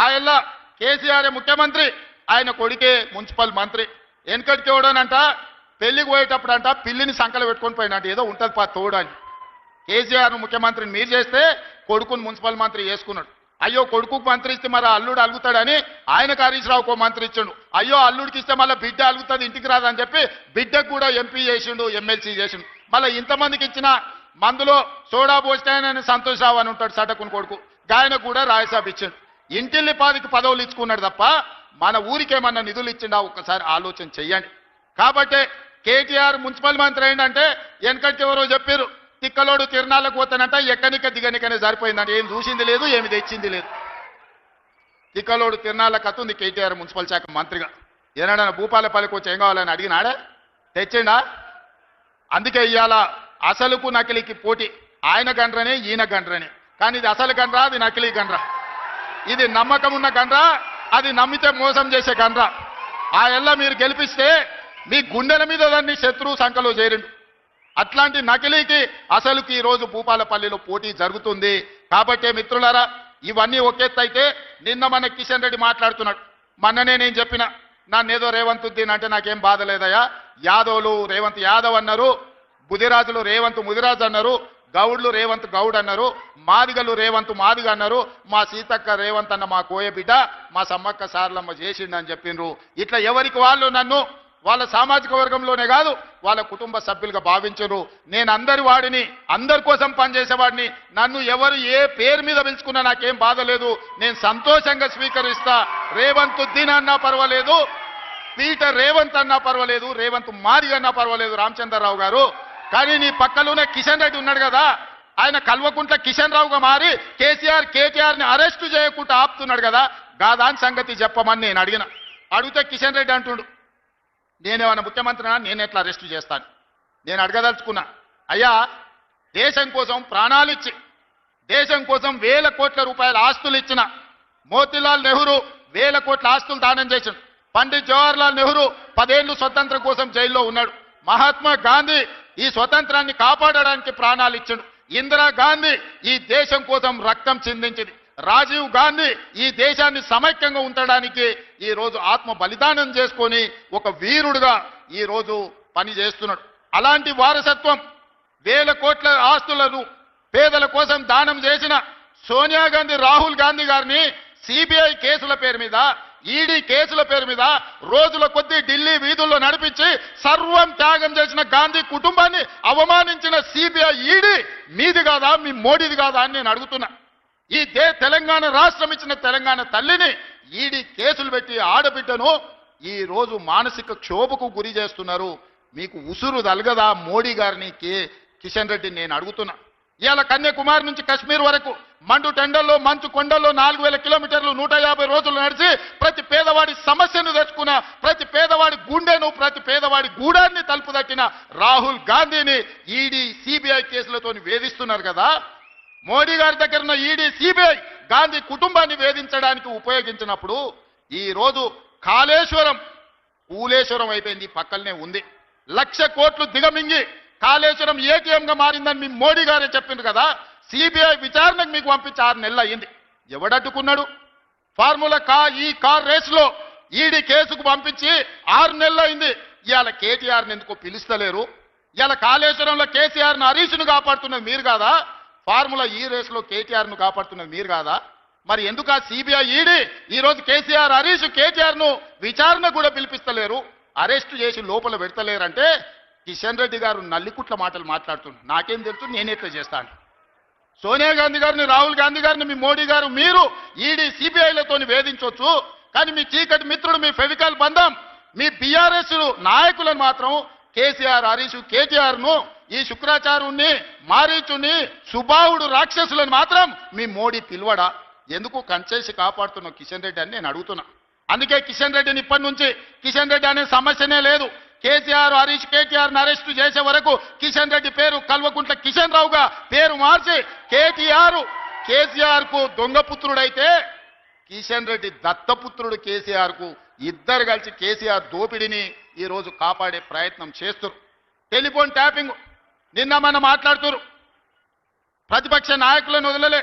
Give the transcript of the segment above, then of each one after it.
ఆయన కేసీఆర్ ముఖ్యమంత్రి, ఆయన కొడుకే మున్సిపల్ మంత్రి. వెనకటికి ఎవడనంట పెళ్లికి పోయేటప్పుడు అంట పిల్లిని సంకలు పెట్టుకొని పోయినట్టు ఏదో ఉంటుంది తోడని. కేసీఆర్ ముఖ్యమంత్రిని మీరు చేస్తే కొడుకుని మున్సిపల్ మంత్రి చేసుకున్నాడు. అయ్యో కొడుకుకు మంత్రి ఇస్తే మరి అల్లుడు అలుగుతాడని ఆయనకు హరీష్ రావుకో మంత్రి ఇచ్చిండు. అయ్యో అల్లుడికి ఇస్తే మళ్ళీ బిడ్డ అలుగుతుంది ఇంటికి రాదని చెప్పి బిడ్డకు కూడా ఎంపీ చేసిండు, ఎమ్మెల్సీ చేసిండు. మళ్ళీ ఇంతమందికి ఇచ్చిన మందులో సోడా పోస్తాయని సంతోష్ రావు అని ఉంటాడు సటకుని కొడుకు, గాయనకు కూడా రాయసాబ్ ఇచ్చిండు. ఇంటిల్లి పాదికి పదవులు ఇచ్చుకున్నాడు తప్ప మన ఊరికేమన్నా నిధులు ఇచ్చిండా ఒక్కసారి ఆలోచన చెయ్యండి. కాబట్టి కేటీఆర్ మున్సిపల్ మంత్రి అయిందంటే వెనకటికి ఎవరో చెప్పారు తిక్కలోడు తిరణాలకు పోతానంట ఎక్కనిక దిగనికనే సరిపోయిందంట. ఏం చూసింది లేదు, ఏమి తెచ్చింది లేదు. తిక్కలోడు తిరణాలకు అత్తుంది కేటీఆర్ మున్సిపల్ శాఖ మంత్రిగా. ఏనాడన్నా భూపాలపల్లికి వచ్చి ఏం కావాలని అడిగినాడే, తెచ్చిండా? అందుకే ఇవాళ అసలుకు నకిలీకి పోటీ. ఆయన గండ్రనే ఈయన గండ్రనే, కానీ ఇది అసలు గండ్రా, అది నకిలీ గండ్రా. ఇది నమ్మకం ఉన్న గండ్రా, అది నమ్మితే మోసం చేసే గండ్రా. ఆ ఎల్ల మీరు గెలిపిస్తే మీ గుండెల మీద దాన్ని శత్రువు సంఖలో చేరిండు. అట్లాంటి నకిలీకి అసలుకి ఈరోజు భూపాలపల్లిలో పోటీ జరుగుతుంది. కాబట్టి మిత్రులారా, ఇవన్నీ ఒకెత్తైతే నిన్న మన కిషన్ రెడ్డి మాట్లాడుతున్నాడు. మొన్ననే నేను చెప్పిన నన్నేదో రేవంత్ ఉద్దీన్ అంటే నాకేం బాధ లేదయ్యా. యాదవులు రేవంత్ యాదవ్ అన్నారు, బుదిరాజులు రేవంత్ ముదిరాజు అన్నారు, గౌడ్లు రేవంత్ గౌడ్ అన్నారు, మాదిగలు రేవంత్ మాదిగ అన్నారు, మా సీతక్క రేవంత్ అన్న మా కోయ బిడ్డ, మా సమ్మక్క సారలమ్మ చేసిండని చెప్పిండ్రు. ఇట్లా ఎవరికి వాళ్ళు నన్ను వాళ్ళ సామాజిక వర్గంలోనే కాదు వాళ్ళ కుటుంబ సభ్యులుగా భావించరు. నేను అందరి వాడిని, అందరి కోసం పనిచేసేవాడిని. నన్ను ఎవరు ఏ పేరు మీద పిలుచుకున్నా నాకేం బాధ లేదు, నేను సంతోషంగా స్వీకరిస్తా. రేవంత్ ఉద్దీన్ అన్నా పర్వాలేదు, పీటర్ రేవంత్ అన్నా పర్వాలేదు, రేవంత్ మాదిగ అన్నా పర్వాలేదు రామచంద్రరావు గారు. కానీ నీ పక్కలోనే కిషన్ రెడ్డి ఉన్నాడు కదా, ఆయన కల్వకుంట్ల కిషన్ రావుగా మారి కేటీఆర్ని అరెస్టు చేయకుండా ఆపుతున్నాడు కదా, గాదాని సంగతి చెప్పమని నేను అడిగితే కిషన్ రెడ్డి అంటుండు నేనేమన్నా ముఖ్యమంత్రినా, నేను ఎట్లా అరెస్టు చేస్తాను. నేను అడగదలుచుకున్నా, అయ్యా దేశం కోసం ప్రాణాలు ఇచ్చి దేశం కోసం వేల కోట్ల రూపాయల ఆస్తులు ఇచ్చిన మోతీలాల్ నెహ్రూ వేల కోట్ల ఆస్తులు దానం చేసిండు. పండిత్ జవహర్లాల్ నెహ్రూ 10 ఏళ్లు స్వతంత్రం కోసం జైల్లో ఉన్నాడు. మహాత్మా గాంధీ ఈ స్వతంత్రాన్ని కాపాడడానికి ప్రాణాలు ఇచ్చిండు. ఇందిరాగాంధీ ఈ దేశం కోసం రక్తం చిందించింది. రాజీవ్ గాంధీ ఈ దేశాన్ని సమైక్యంగా ఉంచడానికి ఈ రోజు ఆత్మ బలిదానం చేసుకొని ఒక వీరుడుగా ఈ రోజు పని చేస్తున్నాడు. అలాంటి వారసత్వం వేల కోట్ల ఆస్తులను పేదల కోసం దానం చేసిన సోనియా గాంధీ, రాహుల్ గాంధీ గారిని సిబిఐ కేసుల పేరు మీద, ఈడీ కేసుల పేరు మీద రోజుల కొద్దీ ఢిల్లీ వీధుల్లో నడిపించి సర్వం త్యాగం చేసిన గాంధీ కుటుంబాన్ని అవమానించిన సిబిఐ, ఈడీ మీది కాదా, మీ మోడీది కాదా అని నేను అడుగుతున్నా. ఈ తెలంగాణ రాష్ట్రం ఇచ్చిన తెలంగాణ తల్లిని ఈడీ కేసులు పెట్టి ఆడబిడ్డను ఈ రోజు మానసిక క్షోభకు గురి చేస్తున్నారు. మీకు ఉసురు తలగదా మోడీ గారిని, కిషన్ రెడ్డిని నేను అడుగుతున్నా. ఇవాళ కన్యాకుమారి నుంచి కశ్మీర్ వరకు మండు టెండల్లో మంచు కొండల్లో 4000 కిలోమీటర్లు 150 రోజులు నడిచి ప్రతి పేదవాడి సమస్యను తెచ్చుకున్న, ప్రతి పేదవాడి గుండెను, ప్రతి పేదవాడి గూడాన్ని తలుపు తట్టిన రాహుల్ గాంధీని ఈడీ సిబిఐ కేసులతో వేధిస్తున్నారు కదా. మోడీ గారి దగ్గర ఉన్న ఈడీ సిబిఐ గాంధీ కుటుంబాన్ని వేధించడానికి ఉపయోగించినప్పుడు ఈ రోజు కూలేశ్వరం అయిపోయింది, పక్కనే ఉంది. 1,00,000 కోట్లు దిగమింగి కాళేశ్వరం ఏటీఎంగా మారిందని మీ మోడీ గారే చెప్పింది కదా. సిబిఐ విచారణకు మీకు పంపించి 6 నెలలు అయ్యింది. ఎవడట్టుకున్నాడు? ఫార్ములా ఈ కార్ రేసులో ఈడీ కేసుకు పంపించి 6 నెలలు అయింది. ఇవాళ కేటీఆర్ని ఎందుకో పిలుస్తలేరు? ఇవాళ కాళేశ్వరంలో కేసీఆర్ను, హరీష్ను కాపాడుతున్నది మీరు కాదా? ఫార్ములా ఈ రేసులో కేటీఆర్ను కాపాడుతున్నది మీరు కాదా? మరి ఎందుకు ఆ సిబిఐ, ఈడీ ఈరోజు కేసీఆర్, హరీష్, కేటీఆర్ను విచారణ కూడా పిలిపిస్తలేరు, అరెస్టు చేసి లోపల పెడతలేరంటే కిషన్ రెడ్డి గారు నల్లికుట్ల మాటలు మాట్లాడుతున్నారు. నాకేం తెలుసు, నేనెట్లా చేస్తాను? సోనియా గాంధీ గారిని, రాహుల్ గాంధీ గారిని మీ మోడీ గారు మీరు ఈడీ సిబిఐలతో వేధించవచ్చు, కానీ మీ చీకటి మిత్రుడు, మీ ఫెవికాల్ బంధం, మీ బీఆర్ఎస్ నాయకులను మాత్రం కేసీఆర్, హరీష్, కేటీఆర్ను, ఈ శుక్రాచార్యుణ్ణి, మారీచుని, సుబాహుడు రాక్షసులను మాత్రం మీ మోడీ పిలువడా? ఎందుకు కంచేసి కాపాడుతున్న కిషన్ రెడ్డి అని నేను అడుగుతున్నా. అందుకే కిషన్ రెడ్డిని ఇప్పటి నుంచి కు అనే సమస్యనే లేదు. కేసీఆర్, హరీష్, కేటీఆర్ని అరెస్టు చేసే వరకు కిషన్ రెడ్డి పేరు కల్వకుంట్ల కిషన్ రావుగా పేరు మార్చి కేసీఆర్ కు దొంగపుత్రుడైతే కిషన్ రెడ్డి దత్తపుత్రుడు కేసీఆర్ కు, ఇద్దరు కలిసి కేసీఆర్ దోపిడిని ఈ రోజు కాపాడే ప్రయత్నం చేస్తున్నారు. టెలిఫోన్ ట్యాపింగ్ నిన్న మనం మాట్లాడుతున్నారు. ప్రతిపక్ష నాయకులను వదలలే,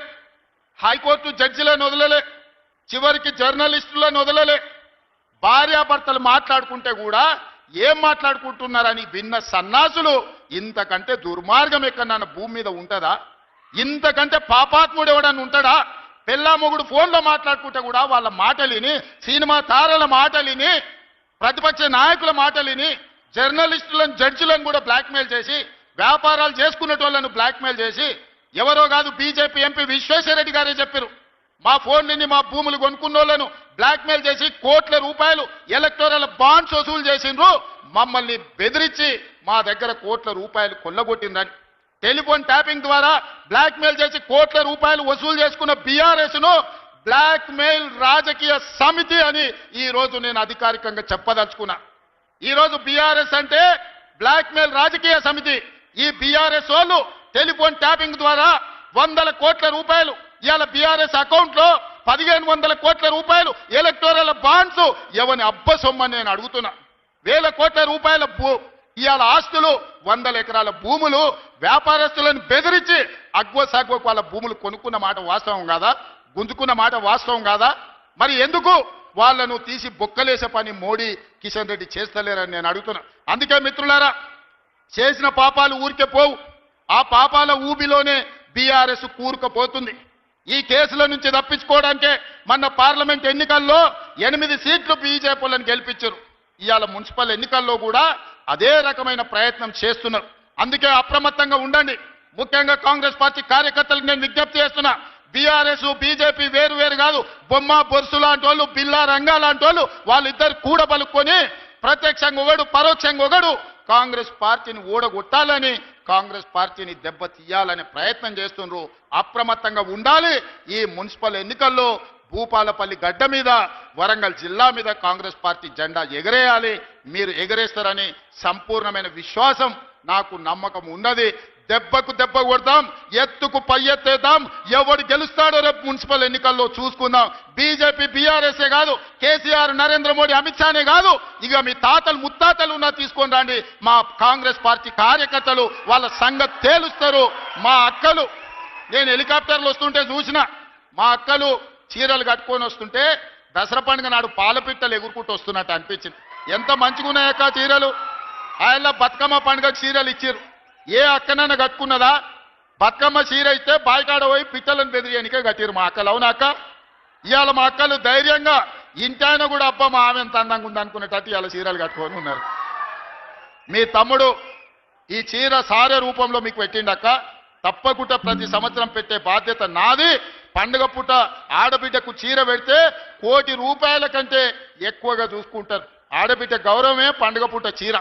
హైకోర్టు జడ్జిలను వదలలే, చివరికి జర్నలిస్టులను వదలలే. భార్యాభర్తలు మాట్లాడుకుంటే కూడా ఏం మాట్లాడుకుంటున్నారని విన్న సన్నాసులు ఇంతకంటే దుర్మార్గం ఎక్కడన్నా భూమి మీద ఉంటుందా? ఇంతకంటే పాపాత్ముడు ఎవడన్నా ఉంటాడా? పెళ్ళా మొగుడు ఫోన్లో మాట్లాడుకుంటే కూడా వాళ్ళ మాటలిని, సినిమా తారల మాటలిని, ప్రతిపక్ష నాయకుల మాటలిని, జర్నలిస్టులను జడ్జిలను కూడా బ్లాక్మెయిల్ చేసి, వ్యాపారాలు చేసుకునేటోళ్లను బ్లాక్మెయిల్ చేసి, ఎవరో కాదు బీజేపీ ఎంపీ విశ్వేశ్వరరెడ్డి గారే చెప్పారు, మా ఫోన్లని మా భూములు కొనుక్కున్నోళ్లను బ్లాక్మెయిల్ చేసి కోట్ల రూపాయలు ఎలక్టోరల్ బాండ్స్ వసూలు చేసిండ్రు, మమ్మల్ని బెదిరించి మా దగ్గర కోట్ల రూపాయలు కొల్లగొట్టిందని. టెలిఫోన్ ట్యాపింగ్ ద్వారా బ్లాక్మెయిల్ చేసి కోట్ల రూపాయలు వసూలు చేసుకున్న బీఆర్ఎస్ ను బ్లాక్మెయిల్ రాజకీయ సమితి అని ఈ రోజు నేను అధికారికంగా చెప్పదలుచుకున్నా. ఈ రోజు బీఆర్ఎస్ అంటే బ్లాక్మెయిల్ రాజకీయ సమితి. ఈ బీఆర్ఎస్ వాళ్ళు టెలిఫోన్ ట్యాపింగ్ ద్వారా 100 కోట్ల రూపాయలు ఇవాళ బీఆర్ఎస్ అకౌంట్ లో 1500 కోట్ల రూపాయలు ఎలక్టోరల్ బాండ్స్ ఎవని అబ్బ సొమ్మని నేను అడుగుతున్నా. 1000 కోట్ల రూపాయల ఇవాళ ఆస్తులు, 100 ఎకరాల భూములు వ్యాపారస్తులను బెదిరించి అగ్వసాగ్వకు వాళ్ళ భూములు కొనుక్కున్న మాట వాస్తవం కాదా? గుంజుకున్న మాట వాస్తవం కాదా? మరి ఎందుకు వాళ్ళను తీసి బొక్కలేసే పని మోడీ కిషన్ రెడ్డి చేస్తలేరని నేను అడుగుతున్నా. అందుకే మిత్రులారా, చేసిన పాపాలు ఊరికే పోవు. ఆ పాపాల ఊబిలోనే బీఆర్ఎస్ కూరుకుపోతుంది. ఈ కేసుల నుంచి తప్పించుకోవడానికే మొన్న పార్లమెంట్ ఎన్నికల్లో 8 సీట్లు బీజేపీలను గెలిపించారు. ఇవాళ మున్సిపల్ ఎన్నికల్లో కూడా అదే రకమైన ప్రయత్నం చేస్తున్నారు. అందుకే అప్రమత్తంగా ఉండండి. ముఖ్యంగా కాంగ్రెస్ పార్టీ కార్యకర్తలకు నేను విజ్ఞప్తి చేస్తున్నా, బీఆర్ఎస్ బీజేపీ వేరు వేరు కాదు. బొమ్మ బొరుసు లాంటి వాళ్ళు, బిల్లా రంగా లాంటి వాళ్ళు, వాళ్ళిద్దరు కూడబలుక్కొని ప్రత్యక్షంగా ఒకడు పరోక్షంగా ఒకడు కాంగ్రెస్ పార్టీని ఓడగొట్టాలని, కాంగ్రెస్ పార్టీని దెబ్బతీయాలనే ప్రయత్నం చేస్తున్నారు. అప్రమత్తంగా ఉండాలి. ఈ మున్సిపల్ ఎన్నికల్లో భూపాలపల్లి గడ్డ మీద, వరంగల్ జిల్లా మీద కాంగ్రెస్ పార్టీ జెండా ఎగరేయాలి. మీరు ఎగరేస్తారని సంపూర్ణమైన విశ్వాసం నాకు, నమ్మకం ఉన్నది. దెబ్బకు దెబ్బ కొడతాం, ఎత్తుకు పై ఎత్తేద్దాం. ఎవడు గెలుస్తాడో రేపు మున్సిపల్ ఎన్నికల్లో చూసుకుందాం. బీజేపీ బీఆర్ఎస్ఏ కాదు, కేసీఆర్, నరేంద్ర మోడీ, అమిత్ షానే కాదు, ఇక మీ తాతలు ముత్తాతలు ఉన్నా తీసుకొని రండి. మా కాంగ్రెస్ పార్టీ కార్యకర్తలు వాళ్ళ సంగతి తేలుస్తారు. మా అక్కలు, నేను హెలికాప్టర్లు వస్తుంటే చూసిన, మా అక్కలు చీరలు కట్టుకొని వస్తుంటే దసరా పండుగ నాడు పాలపిట్టలు ఎగురుకుంటూ వస్తున్నట్టు అనిపించింది. ఎంత మంచిగా ఉన్నాయక్క చీరలు. ఆయన బతుకమ్మ పండుగ చీరలు ఇచ్చారు. ఏ అక్కనైనా కట్టుకున్నదా? బతుకమ్మ చీర ఇస్తే బాయికాడ పోయి పిట్టలను బెదిరియనికే కట్టిరు మా అక్కలు. అవునా అక్క? ఇవాళ మా అక్కలు ధైర్యంగా ఇంటాయన కూడా అబ్బా మా ఆమె ఎంత అందంగా ఉంది అనుకునేటట్టు ఇవాళ చీరలు కట్టుకొని ఉన్నారు. మీ తమ్ముడు ఈ చీర సారే రూపంలో మీకు పెట్టిండక్క. తప్పకుండా ప్రతి సంవత్సరం పెట్టే బాధ్యత నాది. పండుగ పూట ఆడబిడ్డకు చీర పెడితే 1 కోటి రూపాయల కంటే ఎక్కువగా చూసుకుంటారు. ఆడబిడ్డ గౌరవమే పండుగ పూట చీర.